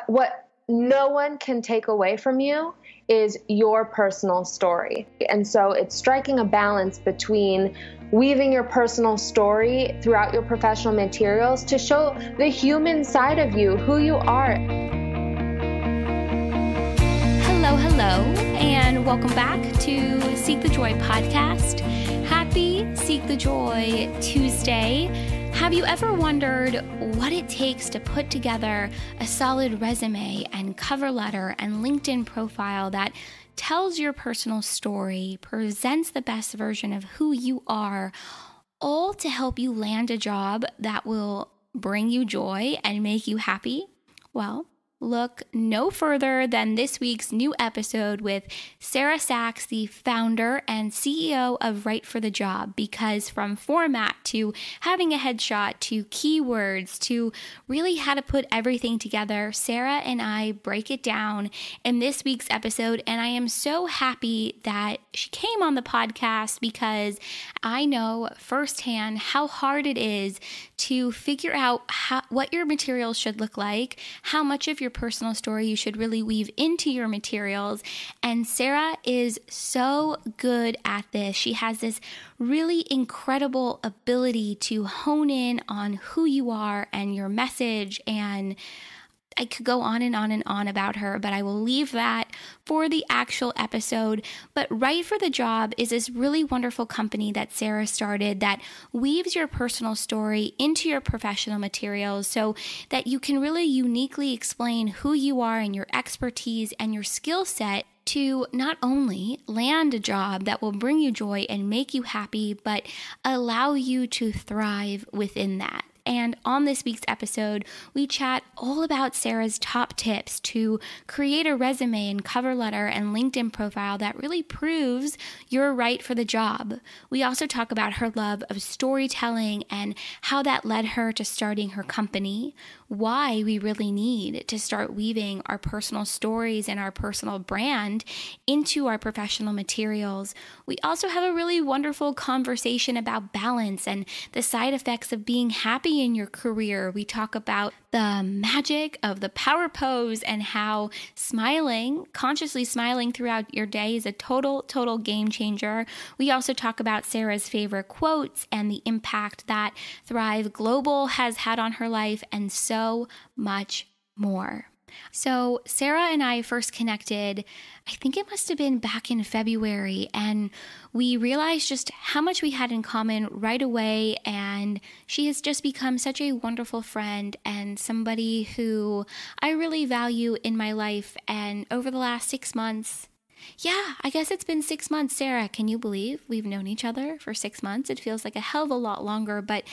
what no one can take away from you is your personal story. And so it's striking a balance between weaving your personal story throughout your professional materials to show the human side of you, who you are. Hello, and welcome back to Seek the Joy podcast. Happy Seek the Joy Tuesday. Have you ever wondered what it takes to put together a solid resume and cover letter and LinkedIn profile that tells your personal story, presents the best version of who you are, all to help you land a job that will bring you joy and make you happy? Well, look no further than this week's new episode with Sarah Sax, the founder and CEO of Right for the Job, because from format to having a headshot to keywords to really how to put everything together, Sarah and I break it down in this week's episode. And I am so happy that she came on the podcast because I know firsthand how hard it is to figure out what your materials should look like, how much of your personal story you should really weave into your materials. And Sarah is so good at this. She has this really incredible ability to hone in on who you are and your message, and I could go on and on and on about her, but I will leave that for the actual episode. But Right for the Job is this really wonderful company that Sarah started that weaves your personal story into your professional materials so that you can really uniquely explain who you are and your expertise and your skill set to not only land a job that will bring you joy and make you happy, but allow you to thrive within that. And on this week's episode, we chat all about Sarah's top tips to create a resume and cover letter and LinkedIn profile that really proves you're right for the job. We also talk about her love of storytelling and how that led her to starting her company, why we really need to start weaving our personal stories and our personal brand into our professional materials. We also have a really wonderful conversation about balance and the side effects of being happy in your career. We talk about the magic of the power pose and how smiling, consciously smiling throughout your day is a total game changer. We also talk about Sarah's favorite quotes and the impact that Thrive Global has had on her life, and so much more. So Sarah and I first connected, I think it must have been back in February, and we realized just how much we had in common right away, and she has just become such a wonderful friend and somebody who I really value in my life. And over the last 6 months, I guess it's been 6 months, Sarah. Can you believe we've known each other for 6 months? It feels like a hell of a lot longer, but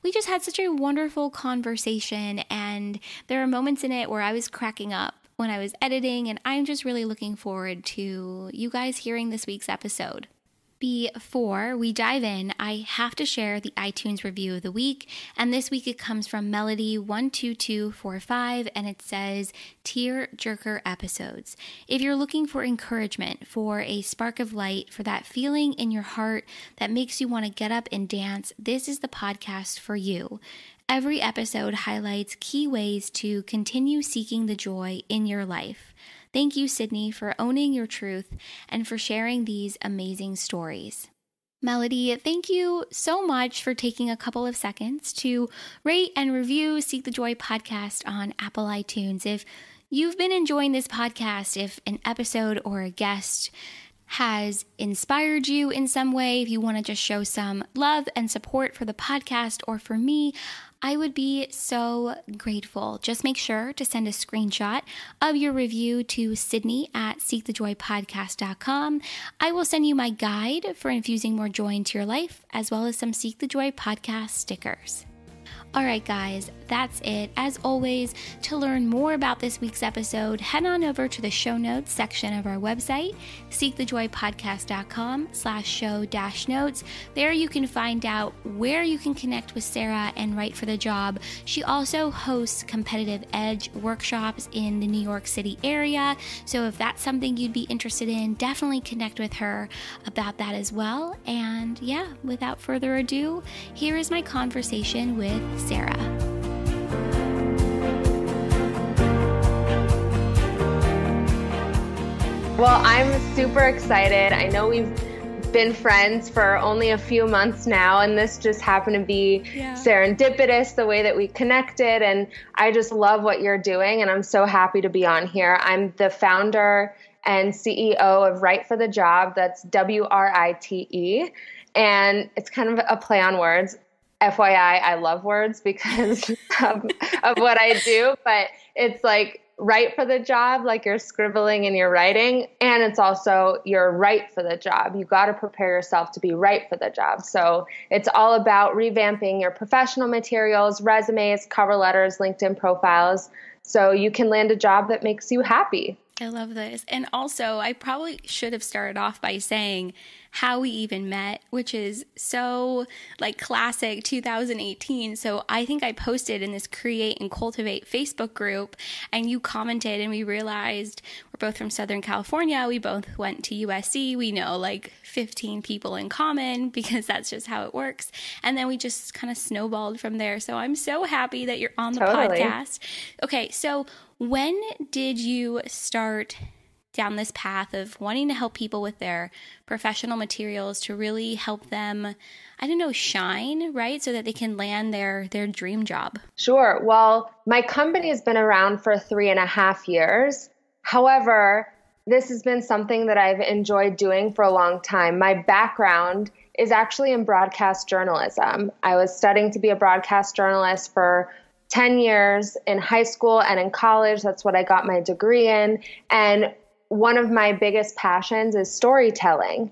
we just had such a wonderful conversation, and there are moments in it where I was cracking up when I was editing, and I'm just really looking forward to you guys hearing this week's episode. Before we dive in, I have to share the iTunes review of the week, and this week it comes from Melody12245, and it says, Tear Jerker Episodes. If you're looking for encouragement, for a spark of light, for that feeling in your heart that makes you want to get up and dance, this is the podcast for you. Every episode highlights key ways to continue seeking the joy in your life. Thank you, Sydney, for owning your truth and for sharing these amazing stories. Melody, thank you so much for taking a couple of seconds to rate and review Seek the Joy podcast on Apple iTunes. If you've been enjoying this podcast, if an episode or a guest has inspired you in some way, if you want to just show some love and support for the podcast or for me, I would be so grateful. Just make sure to send a screenshot of your review to Sydney at seekthejoypodcast.com. I will send you my guide for infusing more joy into your life, as well as some Seek the Joy podcast stickers. All right, guys, that's it. As always, to learn more about this week's episode, head on over to the show notes section of our website, seekthejoypodcast.com/show-notes. There you can find out where you can connect with Sarah and Right for the Job. She also hosts competitive edge workshops in the New York City area. So if that's something you'd be interested in, definitely connect with her about that as well. And without further ado, here is my conversation with Sarah. Well, I'm super excited. I know we've been friends for only a few months now, and this just happened to be serendipitous, the way that we connected, and I just love what you're doing, and I'm so happy to be on here. I'm the founder and CEO of Write for the Job. That's WRITE, and it's kind of a play on words. FYI, I love words because of what I do, but it's like write for the job, like you're scribbling and you're writing. And it's also you're right for the job. You got to prepare yourself to be right for the job. So it's all about revamping your professional materials, resumes, cover letters, LinkedIn profiles, so you can land a job that makes you happy. I love this. And also, I probably should have started off by saying how we even met, which is so like classic 2018. So I think I posted in this Create and Cultivate Facebook group, and you commented, and we realized we're both from Southern California. We both went to USC. We know like 15 people in common because that's just how it works. And then we just kind of snowballed from there. So I'm so happy that you're on the podcast. Okay, so when did you start down this path of wanting to help people with their professional materials to really help them, shine, right? So that they can land their dream job? Sure. Well, my company has been around for 3.5 years. However, this has been something that I've enjoyed doing for a long time. My background is actually in broadcast journalism. I was studying to be a broadcast journalist for 10 years in high school and in college. That's what I got my degree in. And one of my biggest passions is storytelling.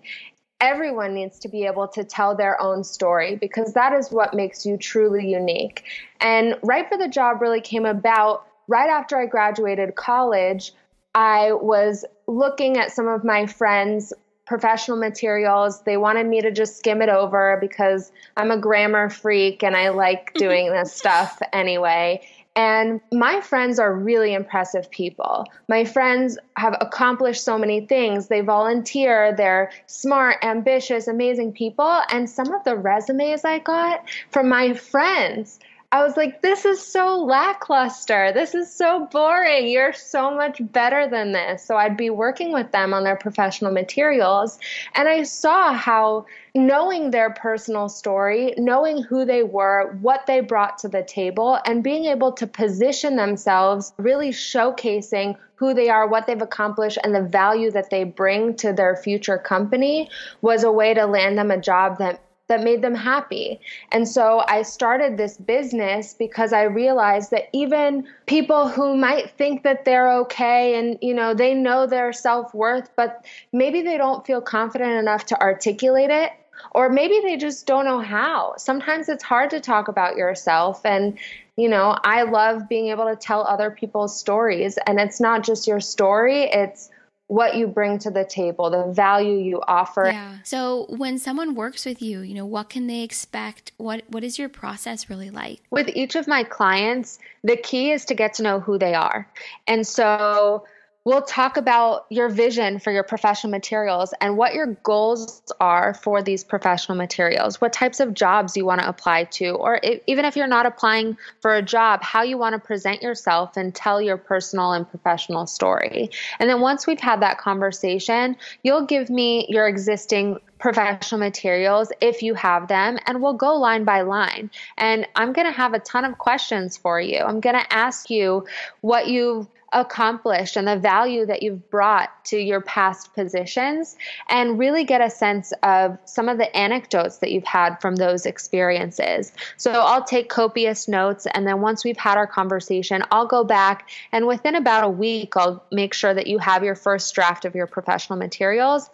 Everyone needs to be able to tell their own story because that is what makes you truly unique. And Write for the Job really came about right after I graduated college. I was looking at some of my friends' professional materials. They wanted me to just skim it over because I'm a grammar freak and I like doing this stuff anyway. And my friends are really impressive people. My friends have accomplished so many things. They volunteer. They're smart, ambitious, amazing people. And some of the resumes I got from my friends, I was like, this is so lackluster. This is so boring. You're so much better than this. So I'd be working with them on their professional materials. And I saw how knowing their personal story, knowing who they were, what they brought to the table, and being able to position themselves, really showcasing who they are, what they've accomplished, and the value that they bring to their future company was a way to land them a job that made them happy. And so I started this business because I realized that even people who might think that they're okay and, they know their self-worth, but maybe they don't feel confident enough to articulate it, or maybe they just don't know how. Sometimes it's hard to talk about yourself. And, I love being able to tell other people's stories. And it's not just your story, it's what you bring to the table, the value you offer. Yeah. So when someone works with you, what can they expect? What is your process really like? With each of my clients, the key is to get to know who they are. And so we'll talk about your vision for your professional materials and what your goals are for these professional materials, what types of jobs you want to apply to, or even if you're not applying for a job, how you want to present yourself and tell your personal and professional story. And then once we've had that conversation, you'll give me your existing professional materials if you have them, and we'll go line by line. And I'm going to have a ton of questions for you. I'm going to ask you what you've accomplished and the value that you've brought to your past positions, and really get a sense of some of the anecdotes that you've had from those experiences. So I'll take copious notes, and then once we've had our conversation, I'll go back, and within about a week, I'll make sure that you have your first draft of your professional materials.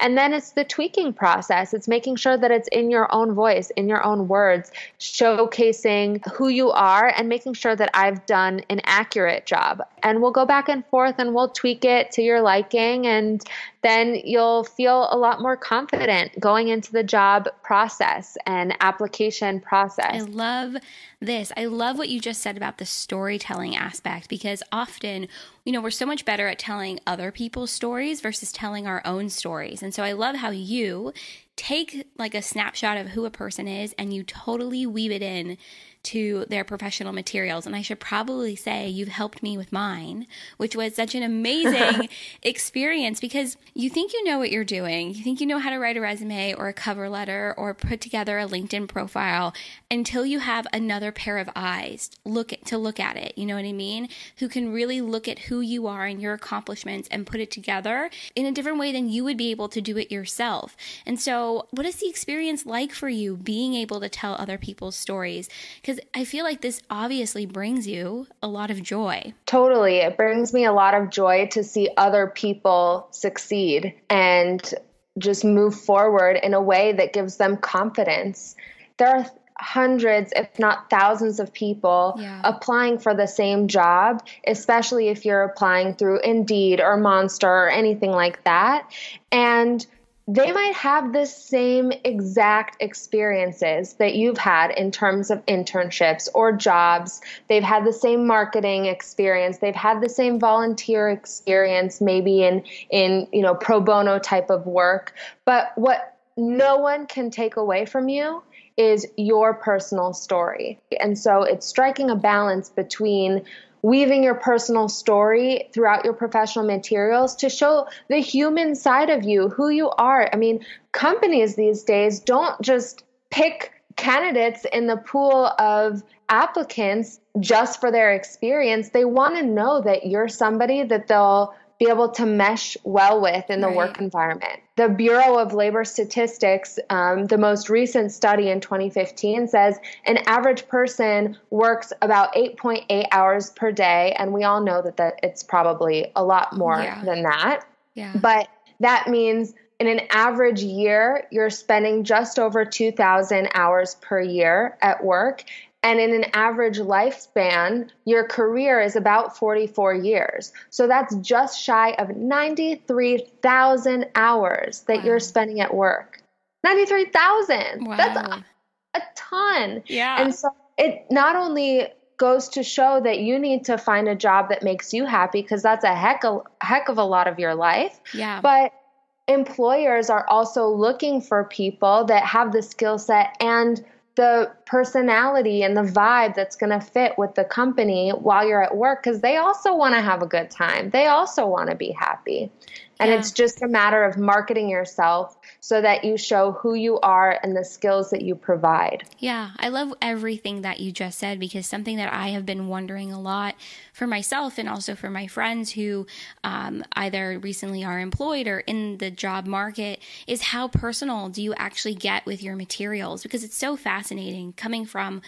And then it's the tweaking process. It's making sure that it's in your own voice, in your own words, showcasing who you are and making sure that I've done an accurate job. And we'll go back and forth and we'll tweak it to your liking. And then you'll feel a lot more confident going into the job process and application process. I love this. I love what you just said about the storytelling aspect, because often, we're so much better at telling other people's stories versus telling our own stories. And so I love how you take like a snapshot of who a person is and you totally weave it in to their professional materials. And I should probably say you've helped me with mine, which was such an amazing experience, because you think you know what you're doing. You think you know how to write a resume or a cover letter or put together a LinkedIn profile until you have another pair of eyes to look at it. You know what I mean? Who can really look at who you are and your accomplishments and put it together in a different way than you would be able to do it yourself. And so what is the experience like for you being able to tell other people's stories? Because I feel like this obviously brings you a lot of joy. Totally. It brings me a lot of joy to see other people succeed and just move forward in a way that gives them confidence. There are hundreds, if not thousands of people applying for the same job, especially if you're applying through Indeed or Monster or anything like that. And they might have the same exact experiences that you've had in terms of internships or jobs. They've had the same marketing experience. They've had the same volunteer experience, maybe in pro bono type of work. But what no one can take away from you is your personal story. And so it's striking a balance between weaving your personal story throughout your professional materials to show the human side of you, who you are. I mean, companies these days don't just pick candidates in the pool of applicants just for their experience. They want to know that you're somebody that they'll be able to mesh well with in the work environment. The Bureau of Labor Statistics, the most recent study in 2015 says an average person works about 8.8 hours per day. And we all know that it's probably a lot more than that. Yeah. But that means in an average year, you're spending just over 2,000 hours per year at work. And in an average lifespan, your career is about 44 years. So that's just shy of 93,000 hours that you're spending at work. 93,000. Wow. That's a ton. Yeah. And so it not only goes to show that you need to find a job that makes you happy, because that's a heck of a lot of your life. Yeah. But employers are also looking for people that have the skill set and the personality and the vibe that's going to fit with the company while you're at work, because they also want to have a good time. They also want to be happy. And it's just a matter of marketing yourself so that you show who you are and the skills that you provide. Yeah, I love everything that you just said, because something that I have been wondering a lot for myself and also for my friends who either recently are employed or in the job market is how personal do you actually get with your materials? Because it's so fascinating coming from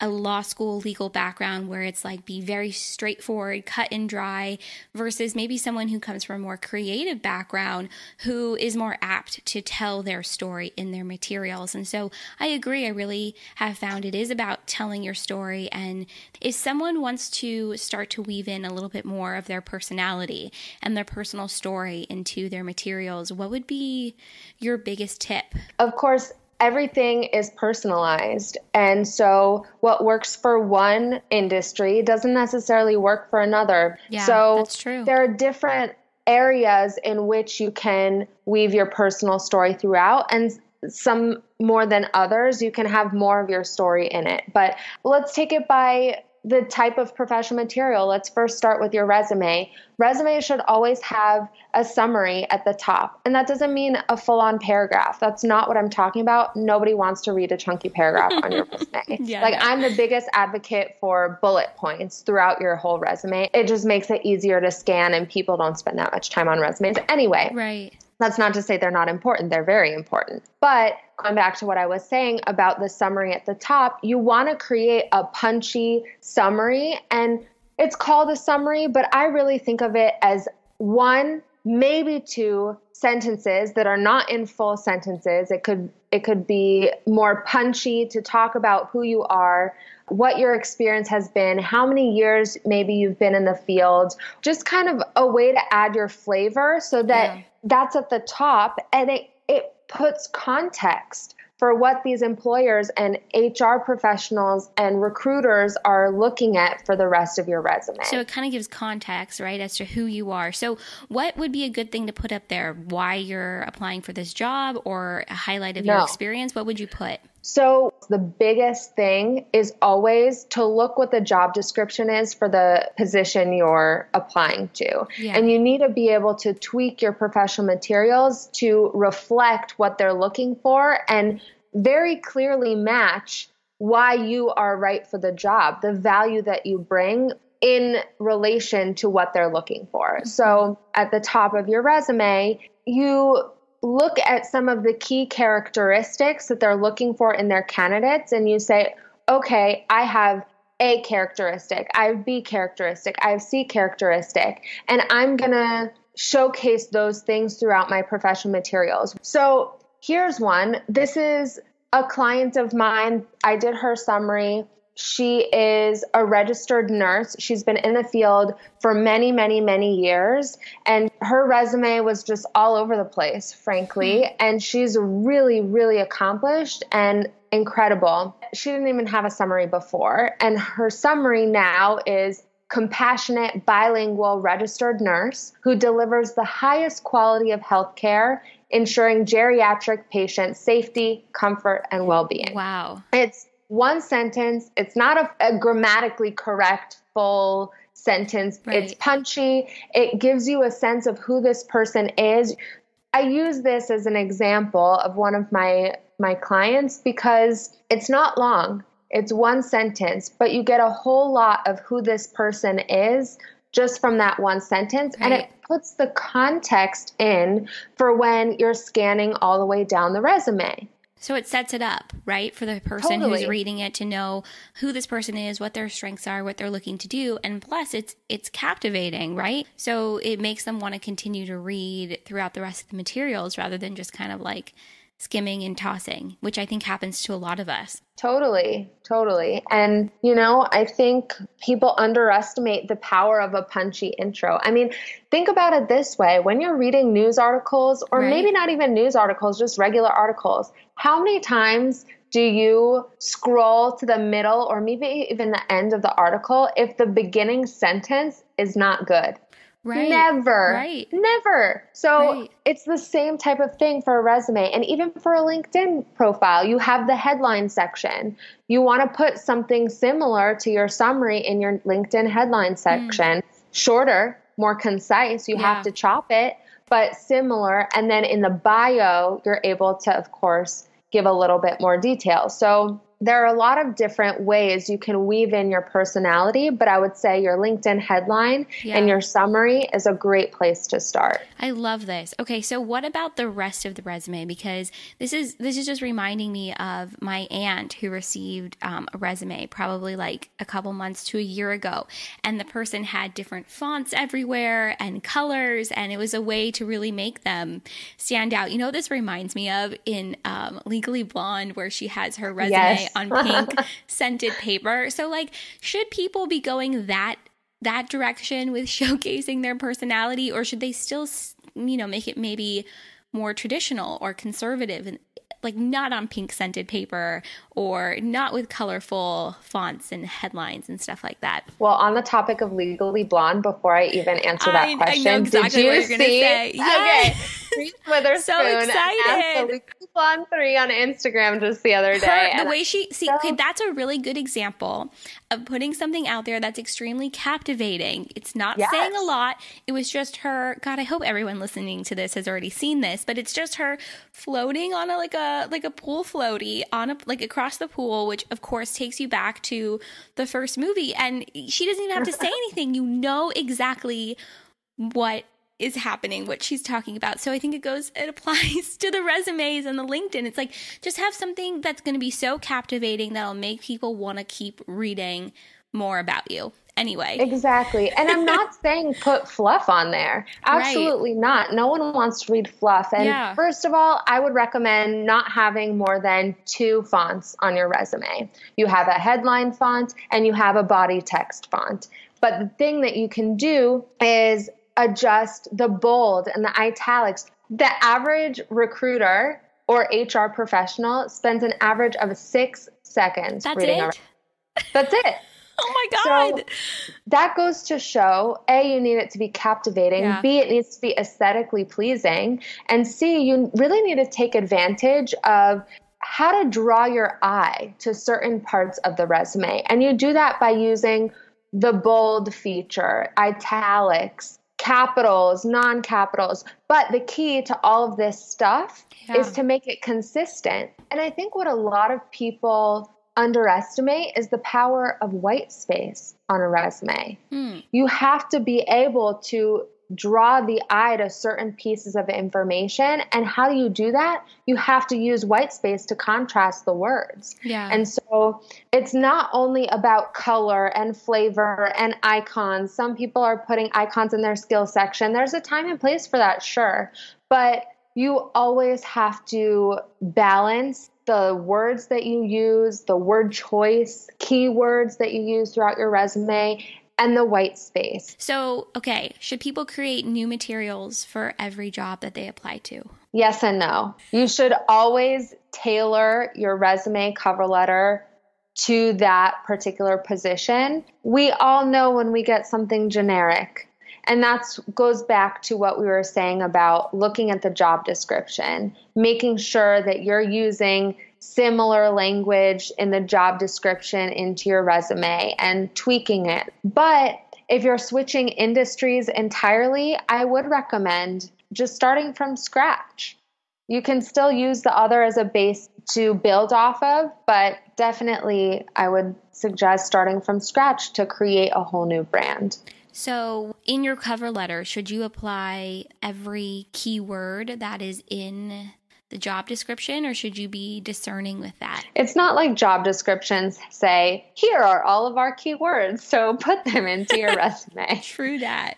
a law school legal background where it's like be very straightforward, cut and dry, versus maybe someone who comes from a more creative background who is more apt to tell their story in their materials. And so I agree. I really have found it is about telling your story. And if someone wants to start to weave in a little bit more of their personality and their personal story into their materials, what would be your biggest tip? Of course, everything is personalized. And so what works for one industry doesn't necessarily work for another. Yeah, so that's true. There are different areas in which you can weave your personal story throughout, and some more than others. You can have more of your story in it. But let's take it by the type of professional material. Let's first start with your resume. Resume should always have a summary at the top. And that doesn't mean a full-on paragraph. That's not what I'm talking about. Nobody wants to read a chunky paragraph on your resume. I'm the biggest advocate for bullet points throughout your whole resume. It just makes it easier to scan, and people don't spend that much time on resumes anyway. Right. That's not to say they're not important. They're very important. But going back to what I was saying about the summary at the top, you want to create a punchy summary. And it's called a summary, but I really think of it as one, maybe two sentences that are not in full sentences. It could be more punchy to talk about who you are, what your experience has been, how many years maybe you've been in the field, just kind of a way to add your flavor so that that's at the top, and it puts context for what these employers and HR professionals and recruiters are looking at for the rest of your resume. So it kind of gives context, right, as to who you are. So what would be a good thing to put up there? Why you're applying for this job, or a highlight of your experience? What would you put? So the biggest thing is always to look what the job description is for the position you're applying to. Yeah. And you need to be able to tweak your professional materials to reflect what they're looking for and very clearly match why you are right for the job, the value that you bring in relation to what they're looking for. So at the top of your resume, you look at some of the key characteristics that they're looking for in their candidates, and you say, okay, I have A characteristic, I have B characteristic, I have C characteristic, and I'm going to showcase those things throughout my professional materials. So here's one. This is a client of mine. I did her summary. She is a registered nurse. She's been in the field for many, many, many years. And her resume was just all over the place, frankly. And she's really, really accomplished and incredible. She didn't even have a summary before. And her summary now is compassionate, bilingual, registered nurse who delivers the highest quality of healthcare, ensuring geriatric patient safety, comfort, and well-being. Wow. It's one sentence. It's not a grammatically correct full sentence. Right. It's punchy. It gives you a sense of who this person is. I use this as an example of one of my clients because it's not long. It's one sentence, but you get a whole lot of who this person is just from that one sentence. Right. And it puts the context in for when you're scanning all the way down the resume. So it sets it up, right, for the person Totally. who's reading it to know who this person is, what their strengths are, what they're looking to do. And plus, it's captivating, right? So it makes them want to continue to read throughout the rest of the materials rather than just kind of like skimming and tossing, which I think happens to a lot of us. Totally. And, I think people underestimate the power of a punchy intro. I mean, think about it this way. When you're reading news articles, or Right. maybe not even news articles, just regular articles, how many times do you scroll to the middle or maybe even the end of the article if the beginning sentence is not good? Right. Never. Right. Never. So Right. it's the same type of thing for a resume. And even for a LinkedIn profile, you have the headline section. You want to put something similar to your summary in your LinkedIn headline section. Shorter, more concise. You have to chop it, but similar. And then in the bio, you're able to, of course, give a little bit more detail. So there are a lot of different ways you can weave in your personality, but I would say your LinkedIn headline and your summary is a great place to start. I love this. Okay, so what about the rest of the resume? Because this is just reminding me of my aunt who received a resume probably like a couple months to a year ago, and the person had different fonts everywhere and colors, and it was a way to really make them stand out. You know what this reminds me of in Legally Blonde, where she has her resume on pink scented paper. So like, should people be going that direction with showcasing their personality, or should they still, make it maybe more traditional or conservative and like not on pink scented paper or not with colorful fonts and headlines and stuff like that? Well, on the topic of Legally Blonde, before I even answer that question, I know exactly did you what you're going to say. Okay. Reese Witherspoon So excited. asked the Legally Blonde 3 on Instagram just the other day. The way okay, that's a really good example of putting something out there that's extremely captivating. It's not saying a lot. It was just her. God, I hope everyone listening to this has already seen this, but it's just her floating on a pool floaty on across the pool, which of course takes you back to the first movie, and she doesn't even have to say anything. You know exactly what is happening, what she's talking about. So I think it applies to the resumes and the LinkedIn. It's like, just have something that's going to be so captivating that'll make people want to keep reading more about you. Anyway. Exactly. And I'm not saying put fluff on there. Absolutely not. No one wants to read fluff. And first of all, I would recommend not having more than 2 fonts on your resume. You have a headline font and you have a body text font. But the thing that you can do is adjust the bold and the italics. The average recruiter or HR professional spends an average of 6 seconds reading it. That's it. Oh my God. So that goes to show, A, you need it to be captivating. B, it needs to be aesthetically pleasing. And C, you really need to take advantage of how to draw your eye to certain parts of the resume. And you do that by using the bold feature, italics, capitals, non-capitals. But the key to all of this stuff is to make it consistent. And I think what a lot of people underestimate is the power of white space on a resume. You have to be able to draw the eye to certain pieces of information. And how do you do that? You have to use white space to contrast the words. And so it's not only about color and flavor and icons. Some people are putting icons in their skills section. There's a time and place for that, sure. But you always have to balance the words that you use, the word choice, keywords that you use throughout your resume, and the white space. So, okay, should people create new materials for every job that they apply to? Yes and no. You should always tailor your resume cover letter to that particular position. We all know when we get something generic. And that goes back to what we were saying about looking at the job description, making sure that you're using similar language in the job description into your resume and tweaking it. But if you're switching industries entirely, I would recommend just starting from scratch. You can still use the other as a base to build off of, but definitely I would suggest starting from scratch to create a whole new brand. So in your cover letter, should you apply every keyword that is in the job description, or should you be discerning with that? It's not like job descriptions say, here are all of our keywords, so put them into your resume. True that.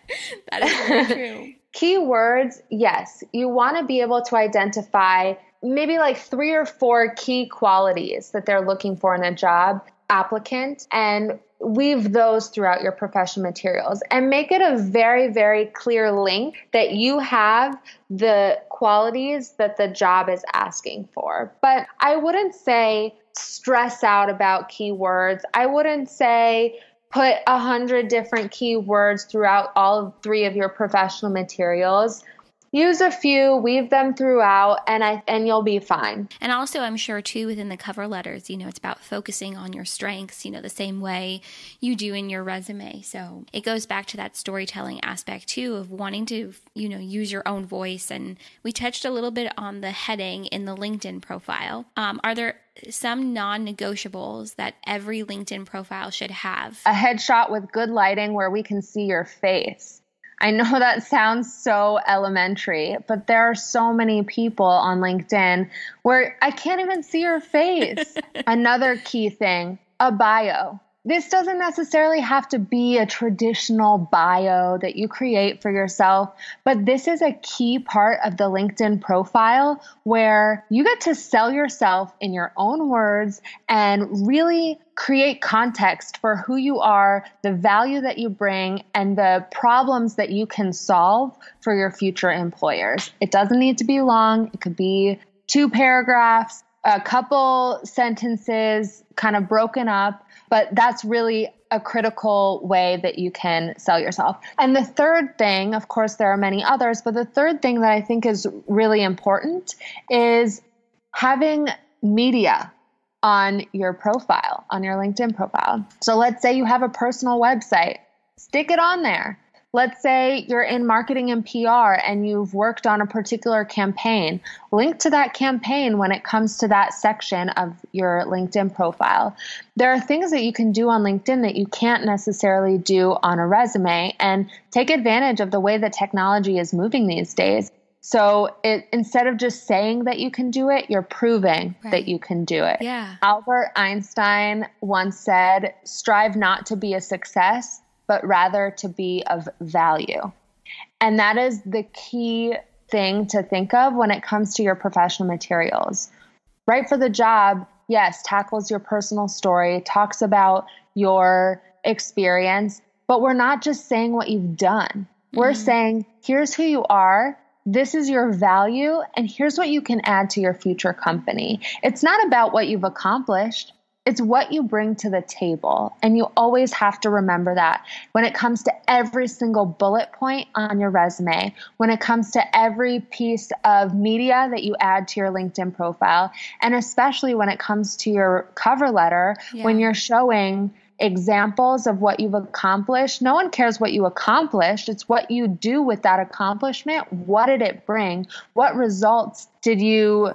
That is very true. Keywords, yes. You want to be able to identify maybe like 3 or 4 key qualities that they're looking for in a job applicant and weave those throughout your professional materials and make it a very, very clear link that you have the qualities that the job is asking for. But I wouldn't say stress out about keywords. I wouldn't say put 100 different keywords throughout all 3 of your professional materials. Use a few, weave them throughout, and you'll be fine. And also, I'm sure, too, within the cover letters, it's about focusing on your strengths, the same way you do in your resume. So it goes back to that storytelling aspect, too, of wanting to, use your own voice. And we touched a little bit on the heading in the LinkedIn profile. Are there some non-negotiables that every LinkedIn profile should have? A headshot with good lighting where we can see your face. I know that sounds so elementary, but there are so many people on LinkedIn where I can't even see your face. Another key thing, a bio. This doesn't necessarily have to be a traditional bio that you create for yourself, but this is a key part of the LinkedIn profile where you get to sell yourself in your own words and really create context for who you are, the value that you bring, and the problems that you can solve for your future employers. It doesn't need to be long. It could be 2 paragraphs, a couple sentences kind of broken up, but that's really a critical way that you can sell yourself. And the third thing, of course, there are many others, but the third thing that I think is really important is having media on your profile, on your LinkedIn profile. So let's say you have a personal website, stick it on there. Let's say you're in marketing and PR and you've worked on a particular campaign. Link to that campaign when it comes to that section of your LinkedIn profile. There are things that you can do on LinkedIn that you can't necessarily do on a resume, and take advantage of the way that technology is moving these days. So instead of just saying that you can do it, you're proving that you can do it. Yeah. Albert Einstein once said, strive not to be a success, but rather to be of value. And that is the key thing to think of when it comes to your professional materials. Right for the job, yes, tackles your personal story, talks about your experience, but we're not just saying what you've done. We're saying, here's who you are, this is your value, and here's what you can add to your future company. It's not about what you've accomplished. It's what you bring to the table. And you always have to remember that when it comes to every single bullet point on your resume, when it comes to every piece of media that you add to your LinkedIn profile, and especially when it comes to your cover letter, when you're showing examples of what you've accomplished. No one cares what you accomplished. It's what you do with that accomplishment. What did it bring? What results did you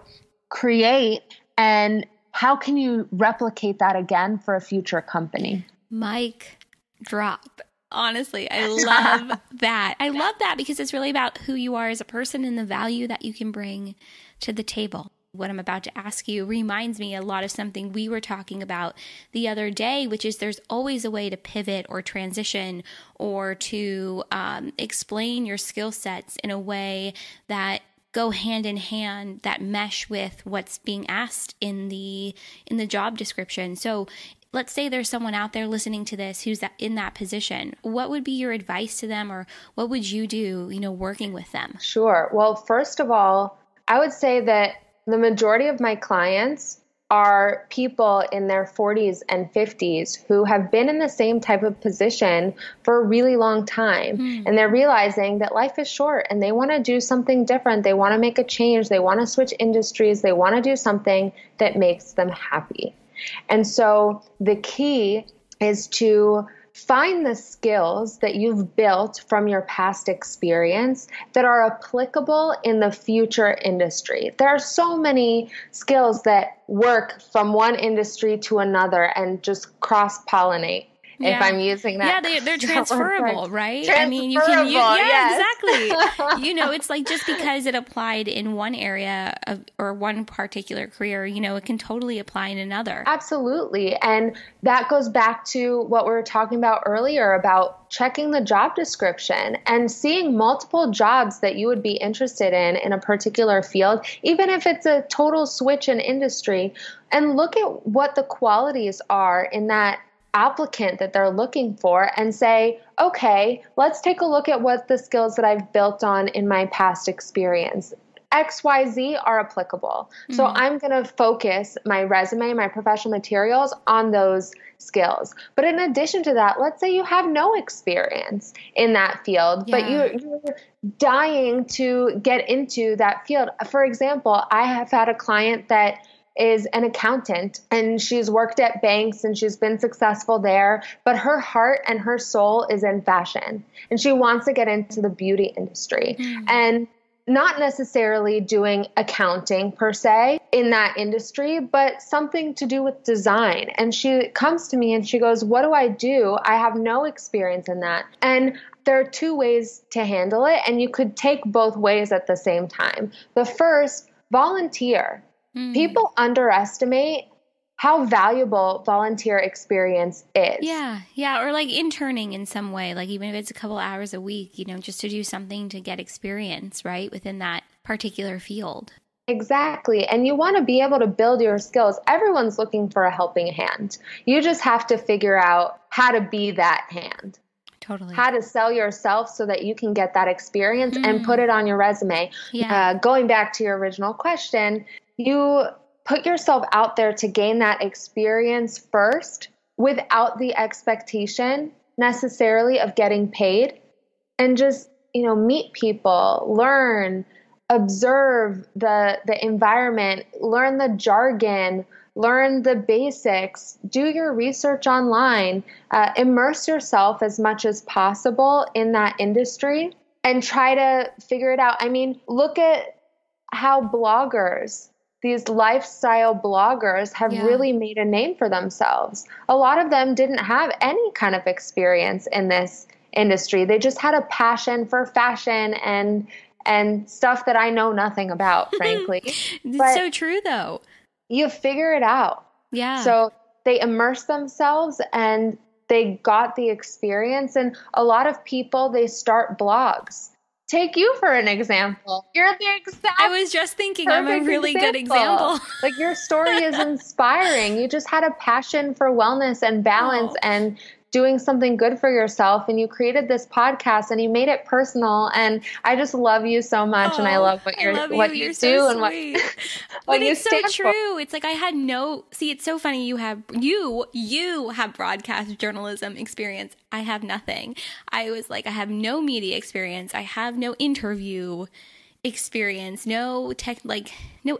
create? And how can you replicate that again for a future company? Mic drop. Honestly, I love that. I love that because it's really about who you are as a person and the value that you can bring to the table. What I'm about to ask you reminds me a lot of something we were talking about the other day, which is there's always a way to pivot or transition or to explain your skill sets in a way that go hand in hand, that mesh with what's being asked in the job description. So let's say there's someone out there listening to this who's in that position. What would be your advice to them, or what would you do, working with them? Sure. Well, first of all, I would say that the majority of my clients are people in their 40s and 50s who have been in the same type of position for a really long time. And they're realizing that life is short and they want to do something different. They want to make a change. They want to switch industries. They want to do something that makes them happy. And so the key is to find the skills that you've built from your past experience that are applicable in the future industry. There are so many skills that work from one industry to another and just cross-pollinate. If I'm using that. Yeah, they're transferable, right? Transferable, I mean, you can use, yes. exactly. It's like just because it applied in one area or one particular career, it can totally apply in another. Absolutely. And that goes back to what we were talking about earlier about checking the job description and seeing multiple jobs that you would be interested in a particular field, even if it's a total switch in industry, and look at what the qualities are in that applicant that they're looking for and say, okay, let's take a look at what the skills that I've built on in my past experience. XYZ are applicable. So I'm going to focus my resume, my professional materials on those skills. But in addition to that, let's say you have no experience in that field, but you're dying to get into that field. For example, I have had a client that is an accountant and she's worked at banks and she's been successful there, but her heart and her soul is in fashion and she wants to get into the beauty industry and not necessarily doing accounting per se in that industry, but something to do with design. And she comes to me and she goes, what do? I have no experience in that. And there are two ways to handle it, and you could take both ways at the same time. The first, volunteer. People underestimate how valuable volunteer experience is. Yeah. Or like interning in some way, like even if it's a couple hours a week, just to do something to get experience, right, within that particular field. Exactly. And you want to be able to build your skills. Everyone's looking for a helping hand. You just have to figure out how to be that hand. Totally. How to sell yourself so that you can get that experience and put it on your resume. Yeah. Going back to your original question, you put yourself out there to gain that experience first without the expectation necessarily of getting paid, and just, meet people, learn, observe the environment, learn the jargon, learn the basics, do your research online, immerse yourself as much as possible in that industry and try to figure it out. I mean, look at how these lifestyle bloggers have really made a name for themselves. A lot of them didn't have any kind of experience in this industry. They just had a passion for fashion and stuff that I know nothing about, frankly. It's so true, though. You figure it out. Yeah. So they immerse themselves and they got the experience. And a lot of people, they start blogs. Take you for an example. You're the exact. I was just thinking I'm a really good example. Like, your story is inspiring. You just had a passion for wellness and balance and doing something good for yourself, and you created this podcast and you made it personal. And I just love you so much. And I love what you so do and sweet. what But you it's so stand for. true. It's like I had see, it's so funny. You have broadcast journalism experience. I have nothing. I was like, I have no media experience. I have no interview experience, no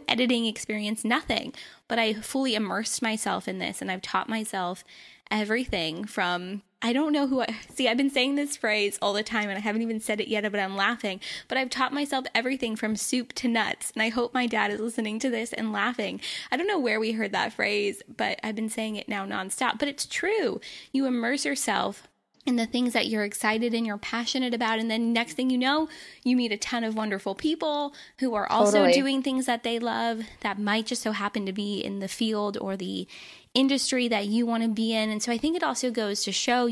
editing experience, nothing. But I fully immersed myself in this, and I've taught myself everything from, I don't know who I've been saying this phrase all the time and I haven't even said it yet, but I'm laughing. But I've taught myself everything from soup to nuts. And I hope my dad is listening to this and laughing. I don't know where we heard that phrase, but I've been saying it now nonstop. But it's true. You immerse yourself in the things that you're excited and you're passionate about. And then next thing you know, you meet a ton of wonderful people who are also doing things that they love that might just so happen to be in the field or the industry that you want to be in. And so I think it also goes to show,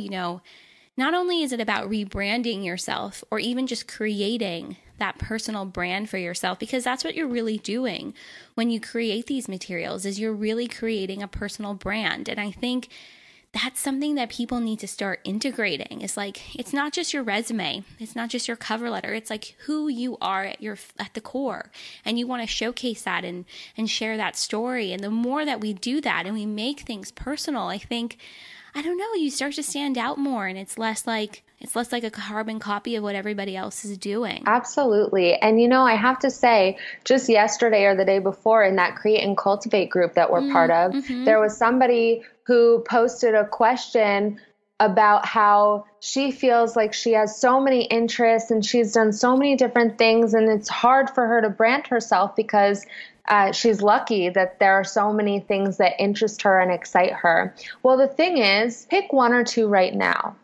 not only is it about rebranding yourself or even just creating that personal brand for yourself, because that's what you're really doing when you create these materials, is you're really creating a personal brand. And I think that's something that people need to start integrating. It's like, it's not just your resume. It's not just your cover letter. It's like who you are at the core. And you want to showcase that and share that story. And the more that we do that and we make things personal, I think, I don't know, you start to stand out more, and it's less like a carbon copy of what everybody else is doing. Absolutely. And I have to say, just yesterday or the day before in that Create and Cultivate group that we're part of, there was somebody who posted a question about how she feels like she has so many interests and she's done so many different things, and it's hard for her to brand herself because she's lucky that there are so many things that interest her and excite her. Well, the thing is, pick one or two right now.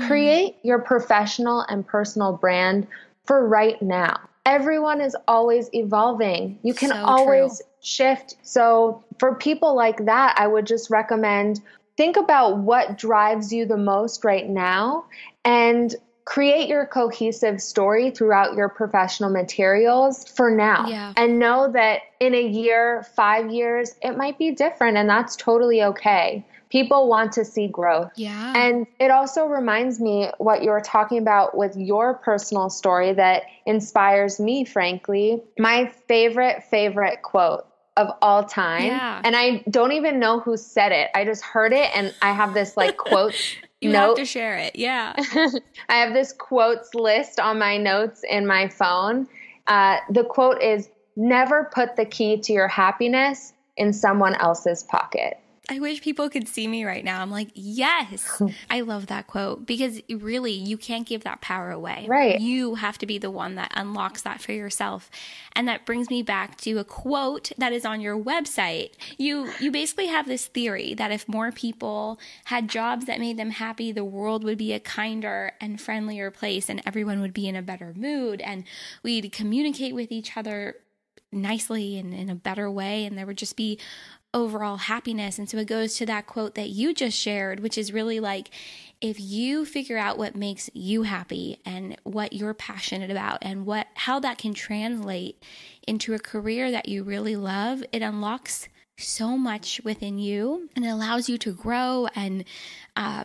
Create your professional and personal brand for right now. Everyone is always evolving. You can always shift. So for people like that, I would just recommend, think about what drives you the most right now and create your cohesive story throughout your professional materials for now. Yeah. And know that in a year, 5 years, it might be different, and that's totally okay. People want to see growth. Yeah. And it also reminds me what you were talking about with your personal story that inspires me, frankly. My favorite quote of all time. Yeah. And I don't even know who said it. I just heard it, and I have this quote You note. have to share it. Yeah. I have this quotes list on my notes in my phone. The quote is, "Never put the key to your happiness in someone else's pocket." I wish people could see me right now. I'm like, yes, I love that quote, because really you can't give that power away. Right. You have to be the one that unlocks that for yourself. And that brings me back to a quote that is on your website. You basically have this theory that if more people had jobs that made them happy, the world would be a kinder and friendlier place, and everyone would be in a better mood, and we'd communicate with each other nicely and in a better way, and there would just be overall happiness. And so it goes to that quote that you just shared, which is really like, if you figure out what makes you happy and what you're passionate about and how that can translate into a career that you really love, it unlocks so much within you, and it allows you to grow and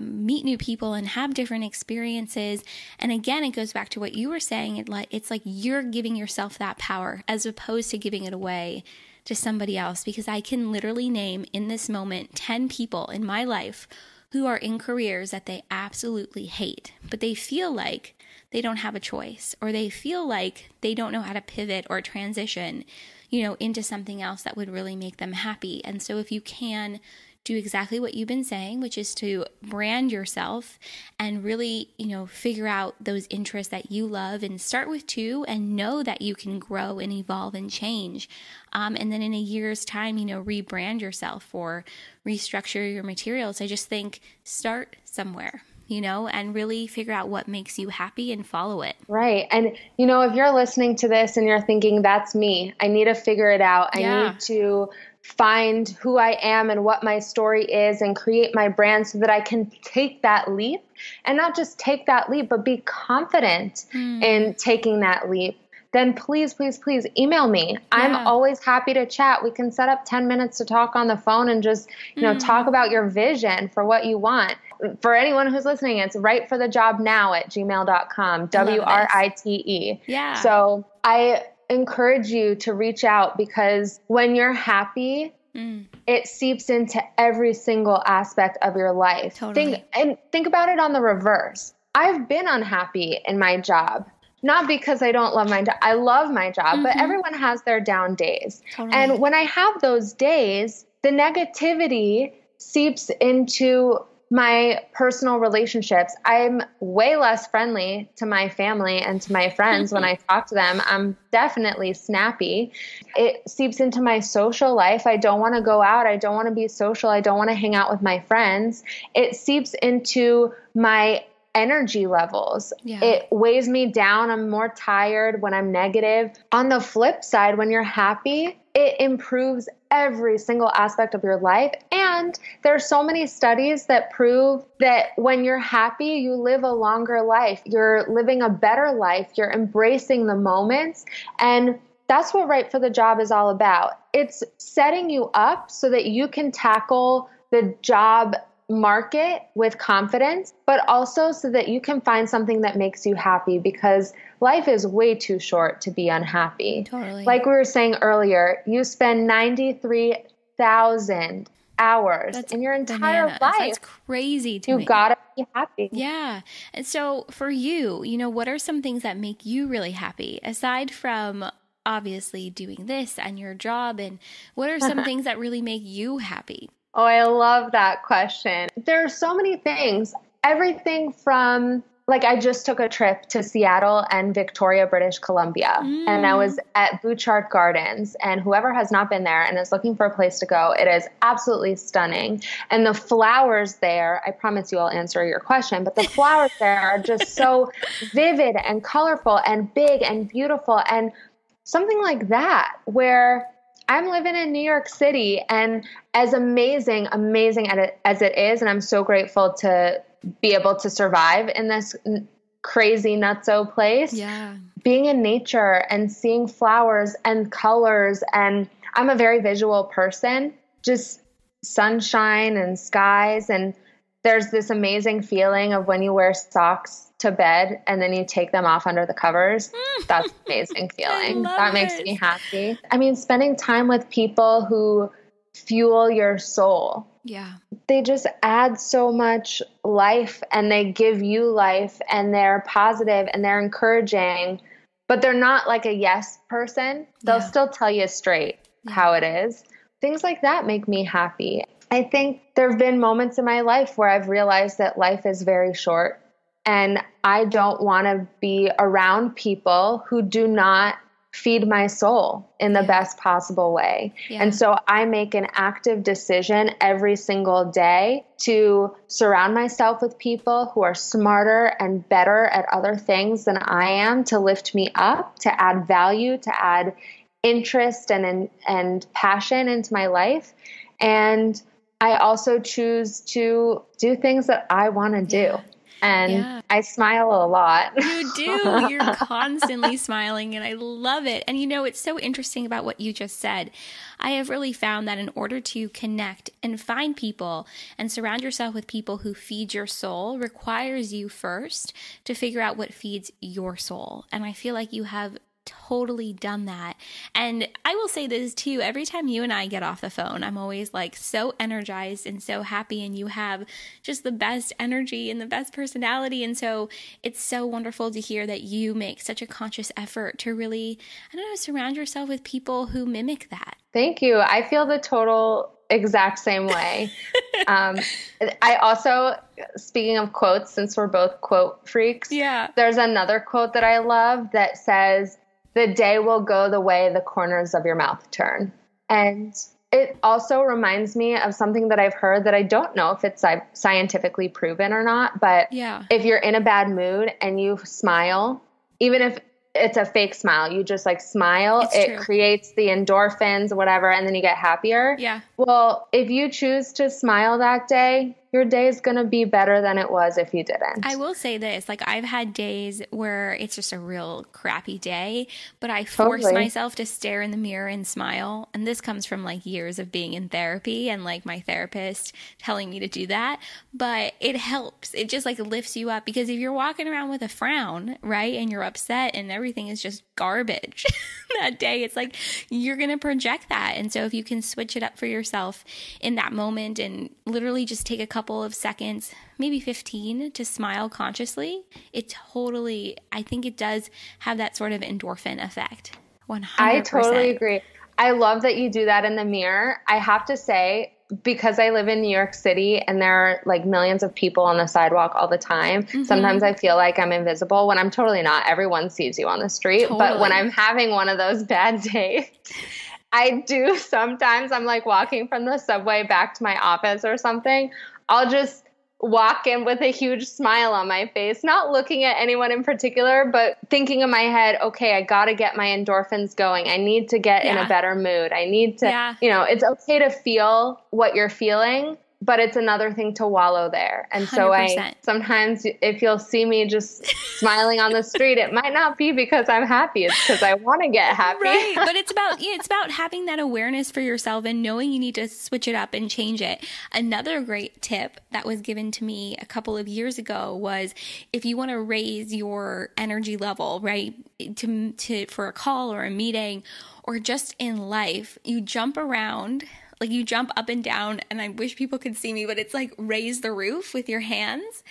meet new people and have different experiences. And again, it goes back to what you were saying. It's like you're giving yourself that power as opposed to giving it away to somebody else, because I can literally name in this moment 10 people in my life who are in careers that they absolutely hate, but they feel like they don't have a choice, or they feel like they don't know how to pivot or transition, into something else that would really make them happy. And so if you can do exactly what you've been saying, which is to brand yourself and really, figure out those interests that you love, and start with 2 and know that you can grow and evolve and change. And then in a year's time, rebrand yourself or restructure your materials. I just think start somewhere, and really figure out what makes you happy and follow it. Right. And, if you're listening to this and you're thinking, that's me, I need to figure it out. I need to find who I am and what my story is and create my brand so that I can take that leap, and not just take that leap, but be confident in taking that leap. Then please, please, please email me. I'm always happy to chat. We can set up 10 minutes to talk on the phone and just, talk about your vision for what you want. for anyone who's listening, it's writeforthejobnow@gmail.com, WRITE. Yeah. So I encourage you to reach out, because when you're happy, it seeps into every single aspect of your life. Totally. Think about it on the reverse. I've been unhappy in my job. Not because I don't love my job. I love my job, but everyone has their down days. Totally. And when I have those days, the negativity seeps into my personal relationships. I'm way less friendly to my family and to my friends when I talk to them. I'm definitely snappy. It seeps into my social life. I don't want to go out. I don't want to be social. I don't want to hang out with my friends. It seeps into my energy levels. Yeah. It weighs me down. I'm more tired when I'm negative. On the flip side, when you're happy, it improves every single aspect of your life. And there are so many studies that prove that when you're happy, you live a longer life. You're living a better life. You're embracing the moments. And that's what Right for the Job is all about. It's setting you up so that you can tackle the job market with confidence, but also so that you can find something that makes you happy, because life is way too short to be unhappy. Totally. Like we were saying earlier, you spend 93,000 hours in your entire life. That's crazy to me. You gotta be happy. Yeah. And so for you, what are some things that make you really happy aside from obviously doing this and your job? And what are some things that really make you happy? Oh, I love that question. There are so many things. Everything from, like, I just took a trip to Seattle and Victoria, British Columbia, and I was at Bouchard Gardens, and whoever has not been there and is looking for a place to go, it is absolutely stunning. And the flowers there, I promise you I'll answer your question, but the flowers there are just so vivid and colorful and big and beautiful, and something like that, where I'm living in New York City, and as amazing as it is, and I'm so grateful to be able to survive in this crazy nutso place. Yeah. Being in nature and seeing flowers and colors, and I'm a very visual person, just sunshine and skies, and there's this amazing feeling of when you wear socks to bed and then you take them off under the covers. That's an amazing feeling. That makes me happy. I mean, spending time with people who fuel your soul. Yeah. They just add so much life, and they give you life, and they're positive and they're encouraging, but they're not like a yes person. They'll still tell you straight how it is. Things like that make me happy. I think there have been moments in my life where I've realized that life is very short, and I don't want to be around people who do not feed my soul in the best possible way. Yeah. And so I make an active decision every single day to surround myself with people who are smarter and better at other things than I am, to lift me up, to add value, to add interest and passion into my life. And I also choose to do things that I want to do. And I smile a lot. You do. You're constantly smiling, and I love it. And it's so interesting about what you just said. I have really found that in order to connect and find people and surround yourself with people who feed your soul requires you first to figure out what feeds your soul. And I feel like you have totally done that. And I will say this too, every time you and I get off the phone, I'm always like so energized and so happy, and you have just the best energy and the best personality. And so it's so wonderful to hear that you make such a conscious effort to really, surround yourself with people who mimic that. Thank you. I feel the total exact same way. I also, speaking of quotes, since we're both quote freaks, there's another quote that I love that says, "The day will go the way the corners of your mouth turn." And it also reminds me of something that I've heard that I don't know if it's scientifically proven or not, but if you're in a bad mood and you smile, even if it's a fake smile, you just like smile, it creates the endorphins, whatever, and then you get happier. Yeah. Well, if you choose to smile that day, your day is going to be better than it was if you didn't. I will say this, like I've had days where it's just a real crappy day, but I force myself to stare in the mirror and smile. And this comes from like years of being in therapy and like my therapist telling me to do that. But it helps. It just like lifts you up, because if you're walking around with a frown, right, and you're upset and everything is just garbage that day, it's like you're going to project that. And so if you can switch it up for yourself in that moment and literally just take a couple of seconds, maybe 15, to smile consciously, I think it does have that sort of endorphin effect. 100%. I totally agree. I love that you do that in the mirror. I have to say, because I live in New York City and there are like millions of people on the sidewalk all the time, sometimes I feel like I'm invisible when I'm totally not. Everyone sees you on the street. Totally. But when I'm having one of those bad days, I do sometimes, I'm like walking from the subway back to my office or something, I'll just walk in with a huge smile on my face, not looking at anyone in particular, but thinking in my head, okay, I got to get my endorphins going. I need to get in a better mood. I need to, it's okay to feel what you're feeling, but it's another thing to wallow there. And 100%. So sometimes if you'll see me just smiling on the street, it might not be because I'm happy. It's because I want to get happy. Right. But it's about having that awareness for yourself and knowing you need to switch it up and change it. Another great tip that was given to me a couple of years ago was, if you want to raise your energy level, right, for a call or a meeting or just in life, you jump around. Like you jump up and down, and I wish people could see me, but it's like raise the roof with your hands,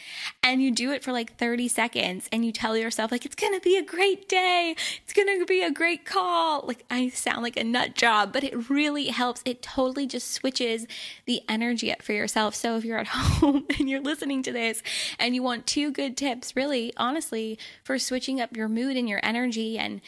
and you do it for like 30 seconds, and you tell yourself like, it's going to be a great day. It's going to be a great call. Like I sound like a nut job, but it really helps. It totally just switches the energy up for yourself. So if you're at home and you're listening to this and you want 2 good tips, really, honestly, for switching up your mood and your energy and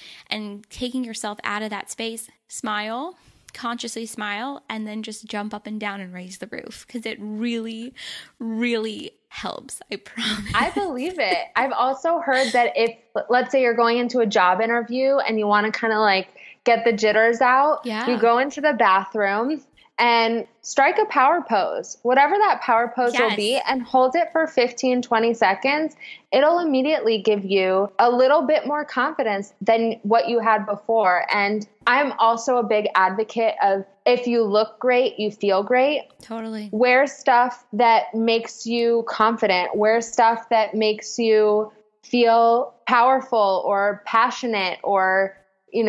taking yourself out of that space, smile. Consciously smile, and then just jump up and down and raise the roof, because it really, really helps. I promise. I believe it. I've also heard that if, let's say you're going into a job interview and you want to kind of like get the jitters out, you go into the bathroom and strike a power pose, whatever that power pose will be, and hold it for 15, 20 seconds. It'll immediately give you a little bit more confidence than what you had before. And I'm also a big advocate of, if you look great, you feel great. Totally. Wear stuff that makes you confident. Wear stuff that makes you feel powerful or passionate or in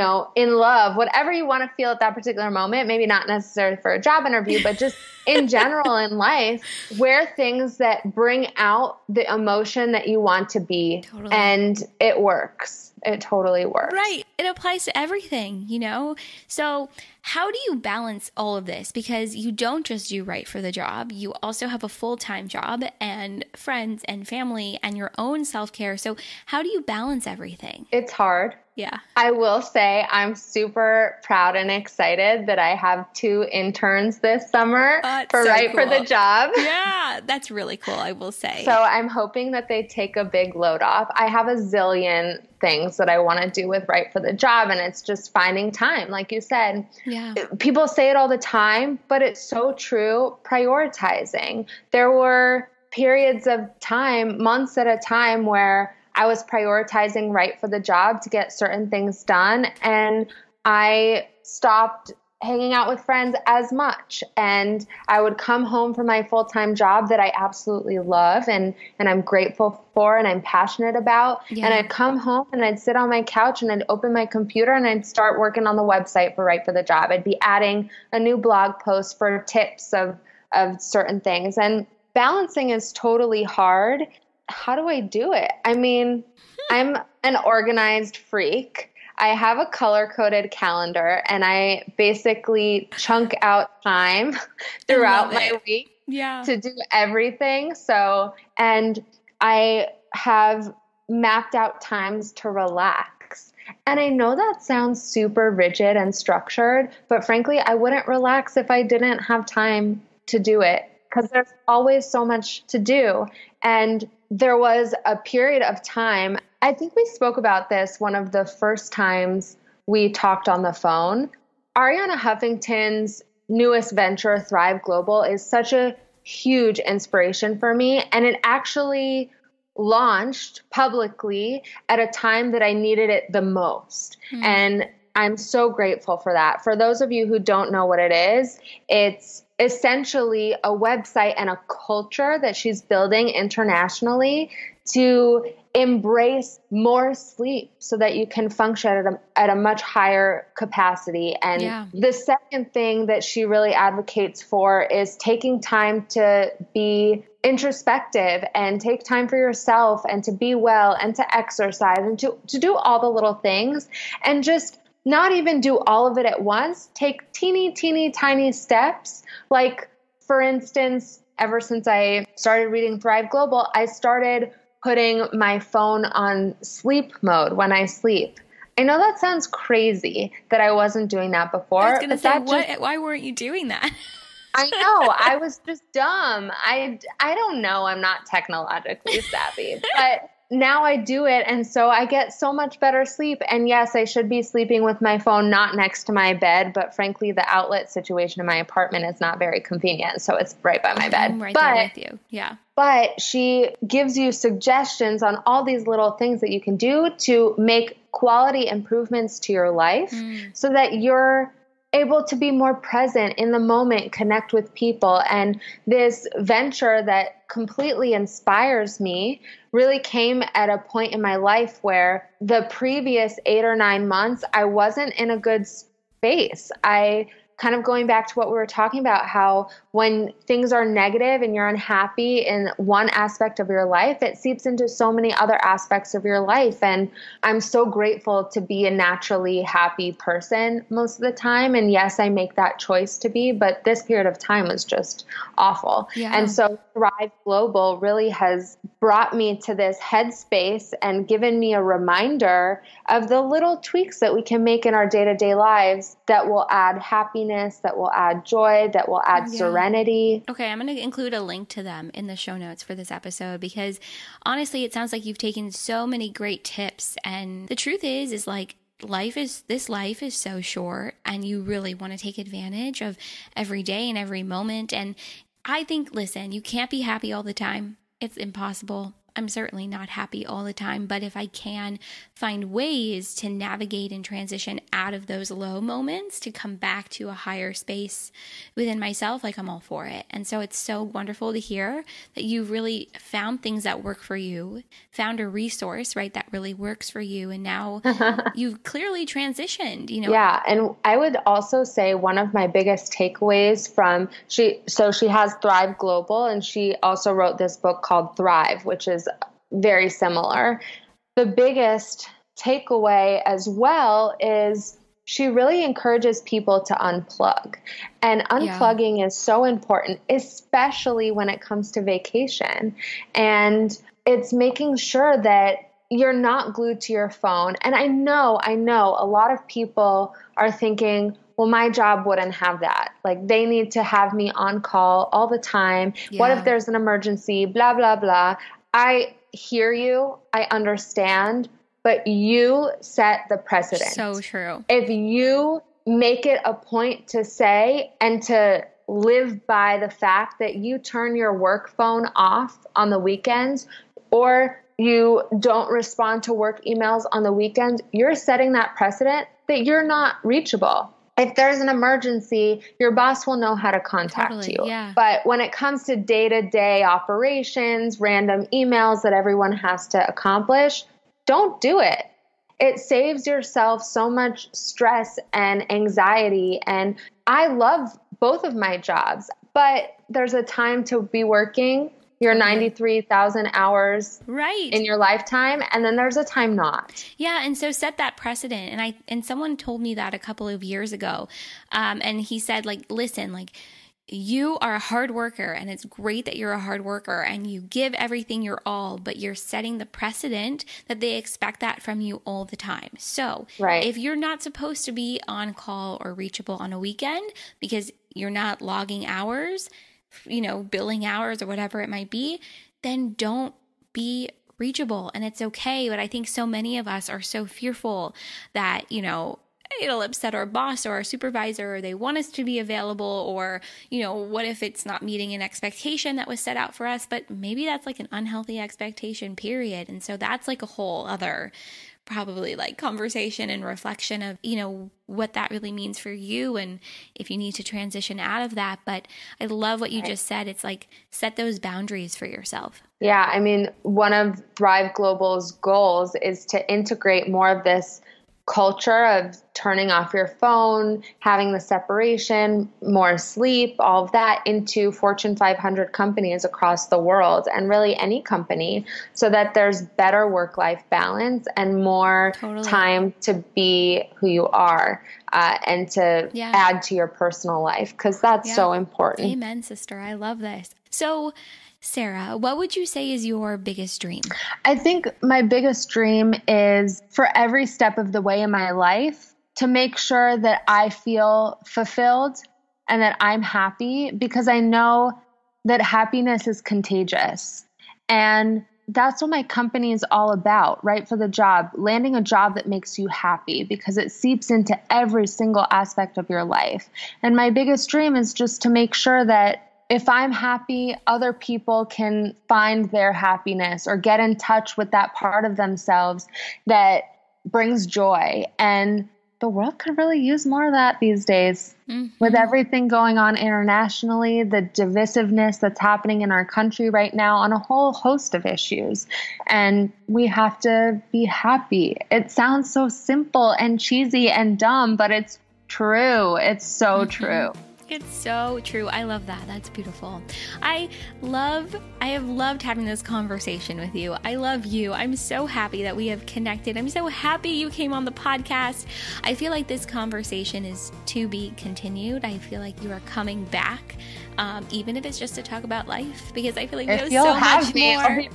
love, whatever you want to feel at that particular moment, maybe not necessarily for a job interview, but just in general in life, wear things that bring out the emotion that you want to be. Totally. And it works. It totally works. Right. It applies to everything, So how do you balance all of this? Because you don't just do right for the job. You also have a full-time job and friends and family and your own self-care. So how do you balance everything? It's hard. Yeah. I will say I'm super proud and excited that I have 2 interns this summer for the job. Yeah, that's really cool, I will say. So I'm hoping that they take a big load off. I have a zillion things that I want to do with Right for the Job, and it's just finding time, like you said. Yeah. People say it all the time, but it's so true. Prioritizing. There were periods of time, months at a time, where I was prioritizing Right for the Job to get certain things done, and I stopped hanging out with friends as much. And I would come home from my full-time job that I absolutely love and I'm grateful for and I'm passionate about. Yeah. And I'd come home and I'd sit on my couch and I'd open my computer and I'd start working on the website for Right for the Job. I'd be adding a new blog post for tips of certain things. And balancing is totally hard. How do I do it? I mean, I'm an organized freak. I have a color-coded calendar, and I basically chunk out time throughout my week to do everything. So, and I have mapped out times to relax. And I know that sounds super rigid and structured, but frankly, I wouldn't relax if I didn't have time to do it, because there's always so much to do. And there was a period of time, I think we spoke about this one of the first times we talked on the phone. Ariana Huffington's newest venture, Thrive Global, is such a huge inspiration for me. And it actually launched publicly at a time that I needed it the most. And I'm so grateful for that. For those of you who don't know what it is, it's essentially a website and a culture that she's building internationally to embrace more sleep so that you can function at a much higher capacity. And the second thing that she really advocates for is taking time to be introspective and take time for yourself and to be well and to exercise and to do all the little things and just not even do all of it at once. Take teeny, tiny steps. Like, for instance, ever since I started reading Thrive Global, I started putting my phone on sleep mode when I sleep. I know that sounds crazy that I wasn't doing that before. I was going to say, why weren't you doing that? I know. I was just dumb. I don't know. I'm not technologically savvy, but now I do it. And so I get so much better sleep. And yes, I should be sleeping with my phone not next to my bed, but frankly, the outlet situation in my apartment is not very convenient. So it's right by my bed. I'm right there with you. Yeah. But she gives you suggestions on all these little things that you can do to make quality improvements to your life so that you're able to be more present in the moment, connect with people. And this venture that completely inspires me really came at a point in my life where the previous 8 or 9 months, I wasn't in a good space. I kind of going back to what we were talking about, how when things are negative and you're unhappy in one aspect of your life, it seeps into so many other aspects of your life. And I'm so grateful to be a naturally happy person most of the time. And yes, I make that choice to be, but this period of time was just awful. Yeah. And so Thrive Global really has brought me to this headspace and given me a reminder of the little tweaks that we can make in our day-to-day lives that will add happiness, that will add joy, that will add serenity. Okay, I'm going to include a link to them in the show notes for this episode because honestly, it sounds like you've taken so many great tips. And the truth is like, this life is so short and you really want to take advantage of every day and every moment. And I think, listen, you can't be happy all the time. It's impossible. I'm certainly not happy all the time, but if I can find ways to navigate and transition out of those low moments to come back to a higher space within myself, like I'm all for it. And so it's so wonderful to hear that you really found things that work for you, found a resource, right, that really works for you. And now you've clearly transitioned, you know. Yeah. And I would also say one of my biggest takeaways from she has Thrive Global, and she also wrote this book called Thrive, which is very similar. The biggest takeaway as well is she really encourages people to unplug. And unplugging is so important, especially when it comes to vacation. And it's making sure that you're not glued to your phone. And I know a lot of people are thinking, well, my job wouldn't have that. Like, they need to have me on call all the time. Yeah. What if there's an emergency? Blah, blah, blah. I hear you. I understand. But you set the precedent. So true. If you make it a point to say and to live by the fact that you turn your work phone off on the weekends, or you don't respond to work emails on the weekends, you're setting that precedent that you're not reachable. If there's an emergency, your boss will know how to contact you. Yeah. But when it comes to day-to-day operations, random emails that everyone has to accomplish, don't do it. It saves yourself so much stress and anxiety. And I love both of my jobs, but there's a time to be working your 93,000 hours in your lifetime, and then there's a time not. Yeah, and so set that precedent. And someone told me that a couple of years ago, and he said, like, listen, like, you are a hard worker, and it's great that you're a hard worker and you give everything your all, but you're setting the precedent that they expect that from you all the time. So if you're not supposed to be on call or reachable on a weekend because you're not logging hours, you know, billing hours or whatever it might be, then don't be reachable. And it's okay. But I think so many of us are so fearful that, you know, it'll upset our boss or our supervisor, or they want us to be available, or, what if it's not meeting an expectation that was set out for us? But maybe that's like an unhealthy expectation, period. And so that's like a whole other probably like conversation and reflection of, what that really means for you and if you need to transition out of that. But I love what you just said. It's like, set those boundaries for yourself. Yeah. I mean, one of Thrive Global's goals is to integrate more of this culture of turning off your phone, having the separation, more sleep, all of that into Fortune 500 companies across the world, and really any company, so that there's better work-life balance and more time to be who you are and to add to your personal life, because that's so important. Amen, sister. I love this. So, Sarah, what would you say is your biggest dream? I think my biggest dream is for every step of the way in my life to make sure that I feel fulfilled and that I'm happy, because I know that happiness is contagious. And that's what my company is all about, right? For the job, landing a job that makes you happy, because it seeps into every single aspect of your life. And my biggest dream is just to make sure that if I'm happy, other people can find their happiness or get in touch with that part of themselves that brings joy. And the world could really use more of that these days. With everything going on internationally, the divisiveness that's happening in our country right now on a whole host of issues. And we have to be happy. It sounds so simple and cheesy and dumb, but it's true. It's so true. It's so true. I love that. That's beautiful. I have loved having this conversation with you. I love you. I'm so happy that we have connected. I'm so happy you came on the podcast. I feel like this conversation is to be continued. I feel like you are coming back, even if it's just to talk about life, because I feel like there's so much more.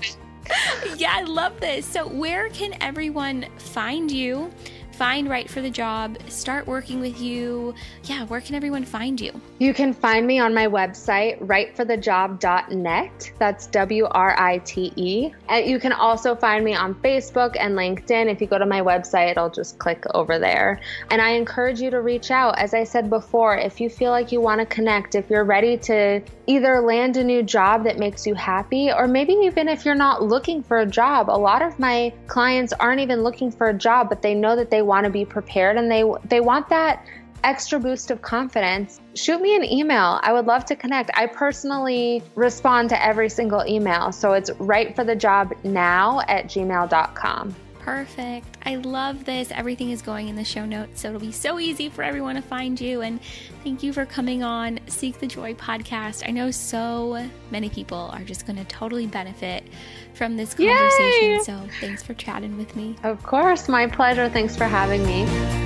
Yeah, I love this. So where can everyone find you? Find Right for the Job, start working with you. Yeah, where can everyone find you? You can find me on my website, rightforthejob.net. That's WRITE. And you can also find me on Facebook and LinkedIn. If you go to my website, it'll just click over there. And I encourage you to reach out. As I said before, if you feel like you want to connect, if you're ready to either land a new job that makes you happy, or maybe even if you're not looking for a job. A lot of my clients aren't even looking for a job, but they know that they want to be prepared and they want that extra boost of confidence. Shoot me an email. I would love to connect. I personally respond to every single email. So it's rightforthejobnow@gmail.com. Perfect. I love this. Everything is going in the show notes, so it'll be so easy for everyone to find you. And thank you for coming on Seek the Joy podcast. I know so many people are just going to totally benefit from this conversation. Yay! So thanks for chatting with me. Of course. My pleasure. Thanks for having me.